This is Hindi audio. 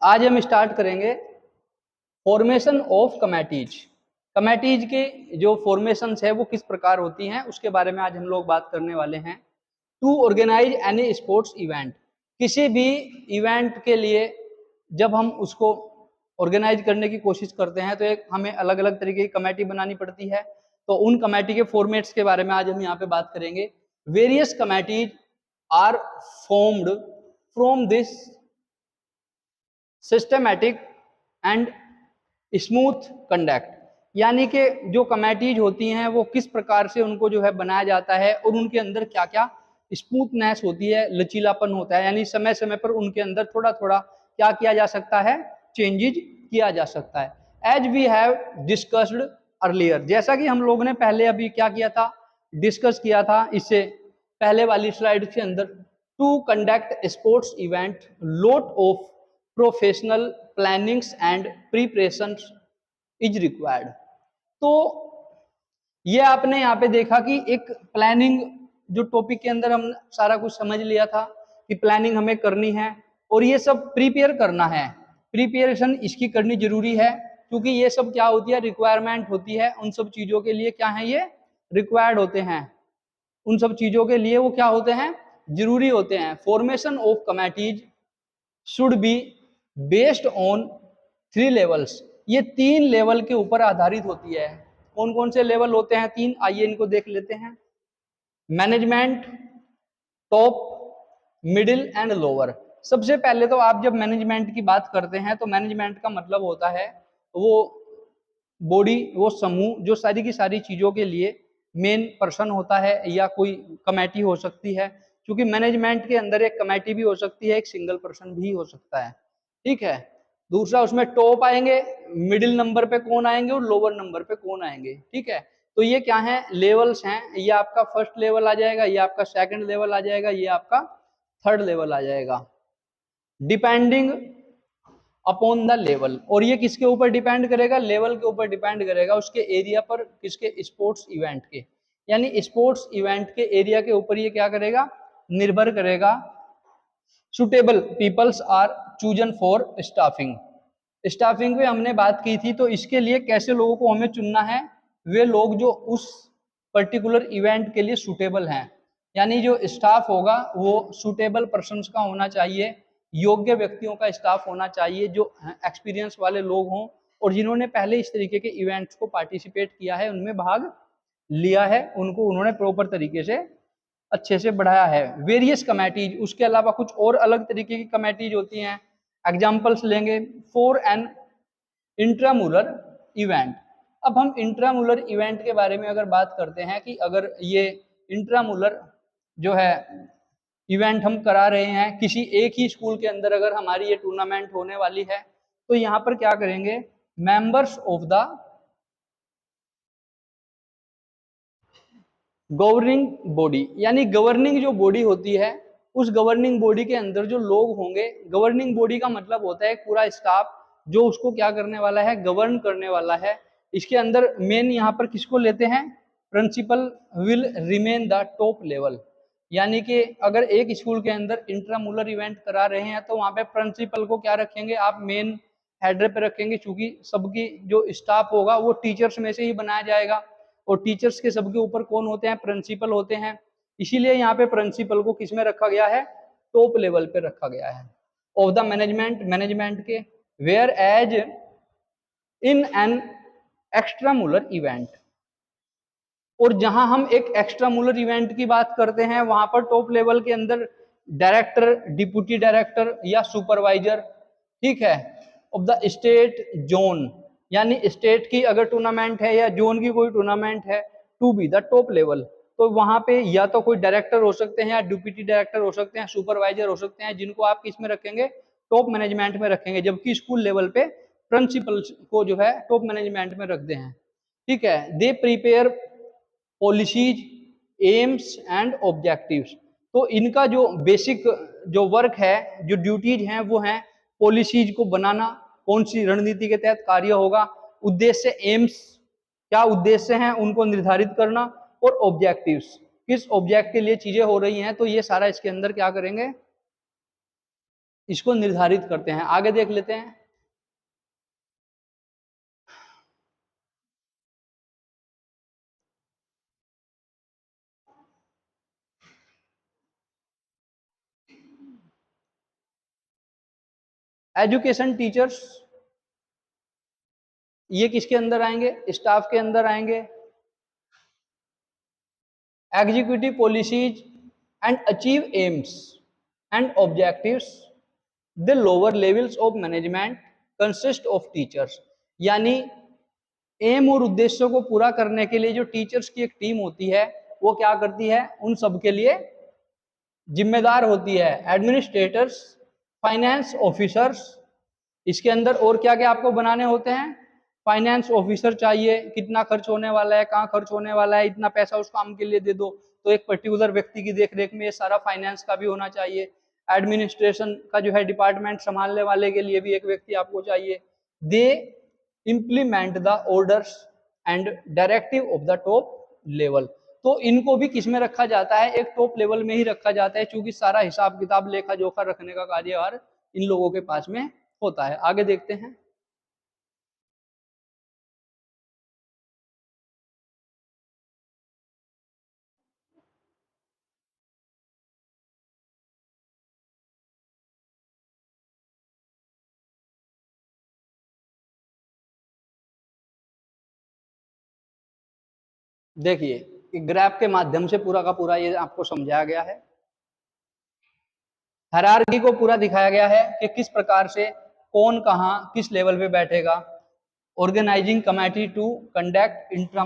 आज हम स्टार्ट करेंगे फॉर्मेशन ऑफ कमेटीज। कमेटीज के जो फॉर्मेशंस है वो किस प्रकार होती हैं उसके बारे में आज हम लोग बात करने वाले हैं। To organize any sports event, किसी भी इवेंट के लिए जब हम उसको ऑर्गेनाइज करने की कोशिश करते हैं तो एक हमें अलग अलग तरीके की कमेटी बनानी पड़ती है। तो उन कमेटी के फॉर्मेट्स के बारे में आज हम यहाँ पे बात करेंगे। Various committees are formed from this systematic and smooth conduct, यानी कि जो कमेटीज होती हैं वो किस प्रकार से उनको जो है बनाया जाता है और उनके अंदर क्या क्या स्मूथनेस होती है, लचीलापन होता है, यानी समय समय पर उनके अंदर थोड़ा थोड़ा क्या किया जा सकता है, चेंजेज किया जा सकता है। As we have discussed earlier, जैसा कि हम लोगों ने पहले अभी क्या किया था, डिस्कस किया था इससे पहले वाली स्लाइड के अंदर। To conduct sports event lot of professional plannings and preparations is required. तो ये आपने यहाँ पे देखा कि एक प्लानिंग, जो टॉपिक के अंदर हम सारा कुछ समझ लिया था कि प्लानिंग हमें करनी है और ये सब प्रिपेयर करना है। प्रिपरेशन इसकी करनी जरूरी है क्योंकि ये सब क्या होती है, रिक्वायरमेंट होती है। उन सब चीजों के लिए क्या है, ये रिक्वायर्ड होते हैं। उन सब चीजों के लिए वो क्या होते हैं, जरूरी होते हैं। Formation of committees should be based on 3 levels, ये 3 लेवल के ऊपर आधारित होती है। कौन कौन से लेवल होते हैं 3, आइए इनको देख लेते हैं। Management, top, middle and lower. सबसे पहले तो आप जब मैनेजमेंट की बात करते हैं तो मैनेजमेंट का मतलब होता है वो बॉडी, वो समूह जो सारी की सारी चीजों के लिए मेन पर्सन होता है या कोई कमेटी हो सकती है, क्योंकि मैनेजमेंट के अंदर एक कमेटी भी हो सकती है, एक सिंगल पर्सन भी हो सकता है। ठीक है। दूसरा उसमें टॉप आएंगे, मिडिल नंबर पे कौन आएंगे और लोअर नंबर पे कौन आएंगे। ठीक है। तो ये क्या है, लेवल्स हैं। ये आपका फर्स्ट लेवल आ जाएगा, ये आपका सेकंड लेवल आ जाएगा, ये आपका थर्ड लेवल आ जाएगा, डिपेंडिंग अपॉन द लेवल। और ये किसके ऊपर डिपेंड करेगा, लेवल के ऊपर डिपेंड करेगा, उसके एरिया पर, किसके, स्पोर्ट्स इवेंट के, यानी स्पोर्ट्स इवेंट के एरिया के ऊपर ये क्या करेगा, निर्भर करेगा। Suitable peoples are chosen for staffing. Staffing पे हमने बात की थी, तो इसके लिए कैसे लोगों को हमें चुनना है, वे लोग जो उस पर्टिकुलर इवेंट के लिए सुटेबल हैं, यानी जो स्टाफ होगा वो सुटेबल पर्सन्स का होना चाहिए, योग्य व्यक्तियों का स्टाफ होना चाहिए, जो एक्सपीरियंस वाले लोग हों और जिन्होंने पहले इस तरीके के इवेंट्स को पार्टिसिपेट किया है, उनमें भाग लिया है, उनको उन्होंने प्रॉपर तरीके से अच्छे से बढ़ाया है। वेरियस कमेटीज, उसके अलावा कुछ और अलग तरीके की कमेटीज होती हैं। एग्जाम्पल्स लेंगे, फॉर एन इंट्रामुलर इवेंट। अब हम इंट्रामुलर इवेंट के बारे में अगर बात करते हैं कि अगर ये इंट्रामुलर जो है इवेंट हम करा रहे हैं किसी एक ही स्कूल के अंदर, अगर हमारी ये टूर्नामेंट होने वाली है, तो यहाँ पर क्या करेंगे, members of the governing body, यानी गवर्निंग जो बॉडी होती है, उस गवर्निंग बॉडी के अंदर जो लोग होंगे, गवर्निंग बॉडी का मतलब होता है पूरा स्टाफ जो उसको क्या करने वाला है, गवर्न करने वाला है। इसके अंदर मेन यहाँ पर किसको लेते हैं, principal will remain the top level, यानी कि अगर एक स्कूल के अंदर इंट्रामुलर इवेंट करा रहे हैं तो वहाँ पे प्रिंसिपल को क्या रखेंगे, आप मेन हेडर पे रखेंगे, क्योंकि सबकी जो स्टाफ होगा वो टीचर्स में से ही बनाया जाएगा और टीचर्स के सबके ऊपर कौन होते हैं, प्रिंसिपल होते हैं। इसीलिए यहाँ पे प्रिंसिपल को किस में रखा गया है, टॉप लेवल पे रखा गया है ऑफ द मैनेजमेंट, मैनेजमेंट के। Whereas in an extramural event, और जहां हम एक एक्स्ट्रामुलर इवेंट की बात करते हैं वहां पर टॉप लेवल के अंदर डायरेक्टर, डिप्यूटी डायरेक्टर या सुपरवाइजर, ठीक है, ऑफ द स्टेट जोन, यानी स्टेट की अगर टूर्नामेंट है या जोन की कोई टूर्नामेंट है, to be the top level, तो वहां पे या तो कोई डायरेक्टर हो सकते हैं या डिप्यूटी डायरेक्टर हो सकते हैं, सुपरवाइजर हो सकते हैं, जिनको आप किस में रखेंगे, टॉप मैनेजमेंट में रखेंगे, जबकि स्कूल लेवल पे प्रिंसिपल को जो है टॉप मैनेजमेंट में रखते हैं। ठीक है। They prepare policies, AIIMS and objectives. तो इनका जो बेसिक जो वर्क है, जो ड्यूटीज हैं, वो हैं पॉलिसीज को बनाना, कौन सी रणनीति के तहत कार्य होगा, उद्देश्य, एम्स क्या उद्देश्य हैं उनको निर्धारित करना, और ऑब्जेक्टिव्स किस ऑब्जेक्ट के लिए चीजें हो रही हैं, तो ये सारा इसके अंदर क्या करेंगे, इसको निर्धारित करते हैं। आगे देख लेते हैं। एजुकेशन टीचर्स, ये किसके अंदर आएंगे? स्टाफ के अंदर आएंगे। Executive policies and achieve AIIMS and objectives, the lower levels of management consist of teachers, यानी एम और उद्देश्यों को पूरा करने के लिए जो टीचर्स की एक टीम होती है वो क्या करती है? उन सब के लिए जिम्मेदार होती है। एडमिनिस्ट्रेटर्स, फाइनेंस ऑफिसर्स, इसके अंदर और क्या क्या आपको बनाने होते हैं? फाइनेंस ऑफिसर चाहिए, कितना खर्च होने वाला है, कहाँ खर्च होने वाला है, इतना पैसा उस काम के लिए दे दो। तो एक पर्टिकुलर व्यक्ति की देखरेख में ये सारा फाइनेंस का भी होना चाहिए। एडमिनिस्ट्रेशन का जो है डिपार्टमेंट संभालने वाले के लिए भी एक व्यक्ति आपको चाहिए। They implement the orders and directive of the top level. तो इनको भी किस में रखा जाता है? एक टॉप लेवल में ही रखा जाता है, क्योंकि सारा हिसाब किताब लेखा जोखा रखने का कार्यभार इन लोगों के पास में होता है। आगे देखते हैं। देखिए ग्राफ के माध्यम से पूरा का पूरा ये आपको समझाया गया है। हायरार्की को पूरा दिखाया गया है कि किस प्रकार से कौन कहां किस लेवल पे बैठेगा। Organizing committee to conduct intra